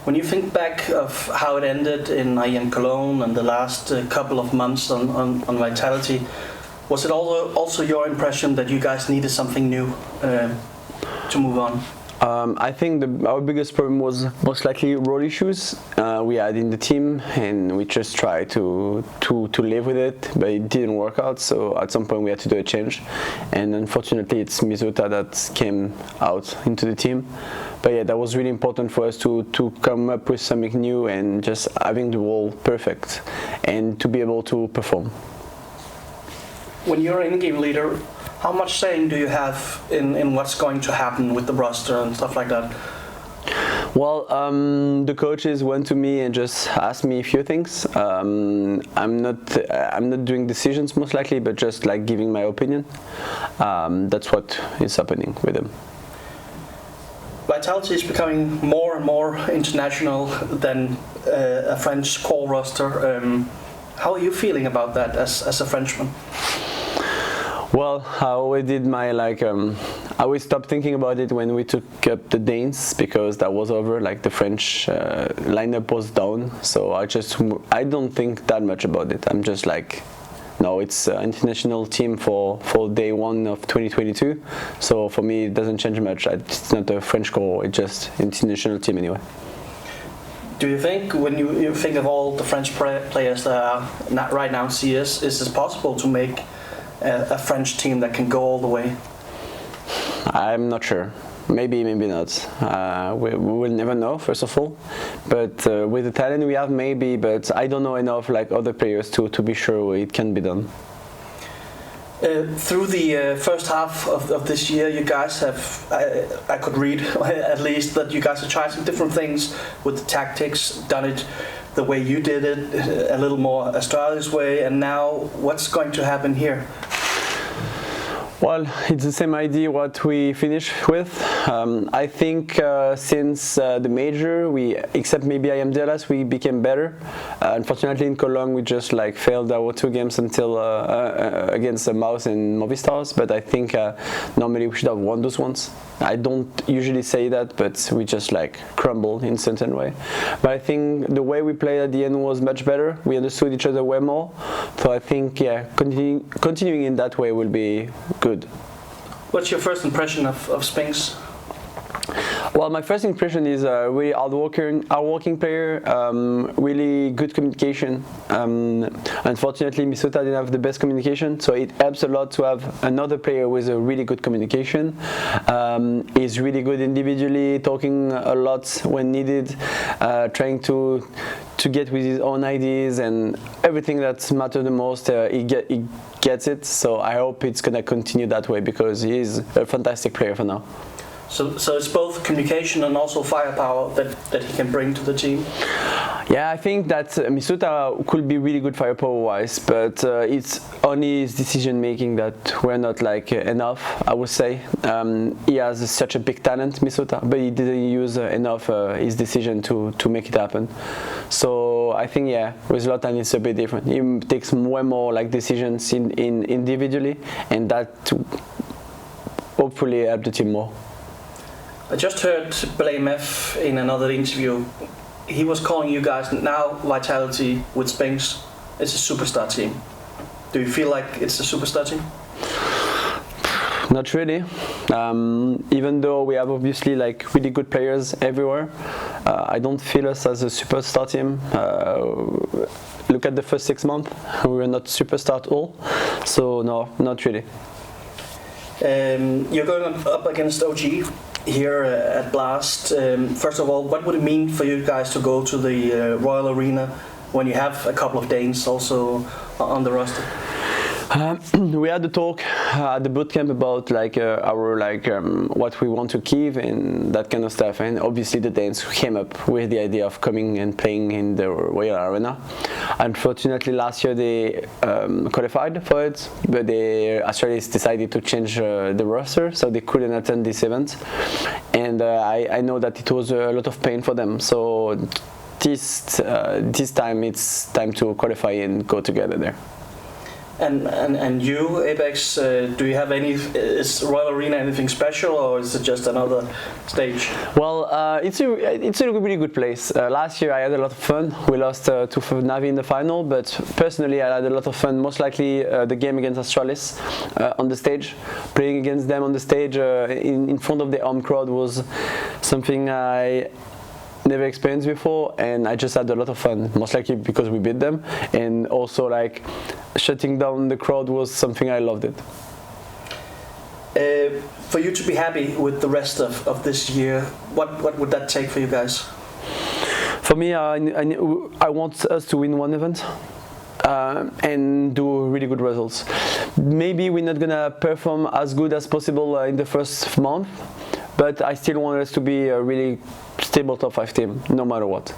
When you think back of how it ended in IEM Cologne and the last couple of months on Vitality, was it also your impression that you guys needed something new to move on? I think our biggest problem was most likely role issues we had in the team, and we just tried to live with it, but it didn't work out. So at some point we had to do a change, and unfortunately it's Misuta that came out into the team. But yeah, that was really important for us to come up with something new and just having the role perfect and to be able to perform. When you're an in-game leader, how much saying do you have in what's going to happen with the roster and stuff like that? Well, the coaches went to me and just asked me a few things. I'm not doing decisions most likely, but just like giving my opinion. That's what is happening with them. Vitality is becoming more and more international than a French core roster. How are you feeling about that as a Frenchman? Well, I always did my I always stopped thinking about it when we took up the Danes, because that was over. Like the French lineup was down, so I don't think that much about it. I'm just like, no, it's an international team for day one of 2022. So for me, it doesn't change much. It's not a French core; it's just an international team anyway. Do you think, when you think of all the French players that are not right now in CS, is it possible to make a French team that can go all the way? I'm not sure. Maybe, maybe not. We will never know, first of all. But with the talent we have, maybe. But I don't know enough like other players to be sure it can be done. Through the first half of this year, you guys have, I could read at least, that you guys have tried some different things with the tactics, done it the way you did it, a little more Astralis way, and now what's going to happen here? Well, it's the same idea what we finished with. I think since the major, except maybe IEM Dallas, we became better. Unfortunately, in Cologne, we just like failed our 2 games until against the Mouse and Movistars. But I think normally we should have won those ones. I don't usually say that, but we just like crumbled in certain way. But I think the way we played at the end was much better. We understood each other way more. So I think, yeah, continuing in that way will be good. What's your first impression of Spinx? Well, my first impression is a really hardworking player, really good communication. Unfortunately, Misuta didn't have the best communication, so it helps a lot to have another player with a really good communication. He's really good individually, talking a lot when needed, trying to get with his own ideas, and everything that matters the most, he gets it. So I hope it's gonna continue that way, because he is a fantastic player for now. So it's both communication and also firepower that he can bring to the team? Yeah, I think that Misuta could be really good firepower-wise, but it's only his decision-making that we're not like enough, I would say. He has such a big talent, Misuta, but he didn't use enough his decision to make it happen. So I think, yeah, with Lotan it's a bit different. He takes way more like decisions in individually, and that hopefully help the team more. I just heard BlameF in another interview. He was calling you guys now Vitality with Spinx. It's a superstar team. Do you feel like it's a superstar team? Not really. Even though we have obviously like really good players everywhere, I don't feel us as a superstar team. Look at the first 6 months, we were not superstar at all. So no, not really. You're going up against OG here at Blast. First of all, what would it mean for you guys to go to the Royal Arena when you have a couple of Danes also on the roster? We had a talk at the bootcamp about like our what we want to give and that kind of stuff, and obviously the Danes came up with the idea of coming and playing in the Royal Arena. Unfortunately, last year they qualified for it, but the Australians decided to change the roster, so they couldn't attend this event. And I know that it was a lot of pain for them. So this time it's time to qualify and go together there. And you, apEX, do you have any? Is Royal Arena anything special, or is it just another stage? Well, it's a really good place. Last year I had a lot of fun. We lost to Navi in the final, but personally I had a lot of fun. Most likely the game against Astralis on the stage, playing against them on the stage in front of the home crowd was something I never experienced before, and I just had a lot of fun, most likely because we beat them, and also like shutting down the crowd was something I loved it. For you to be happy with the rest of this year, what would that take for you guys? For me, I want us to win one event and do really good results. Maybe we're not gonna perform as good as possible in the first month, but I still want us to be a really stable top 5 team, no matter what.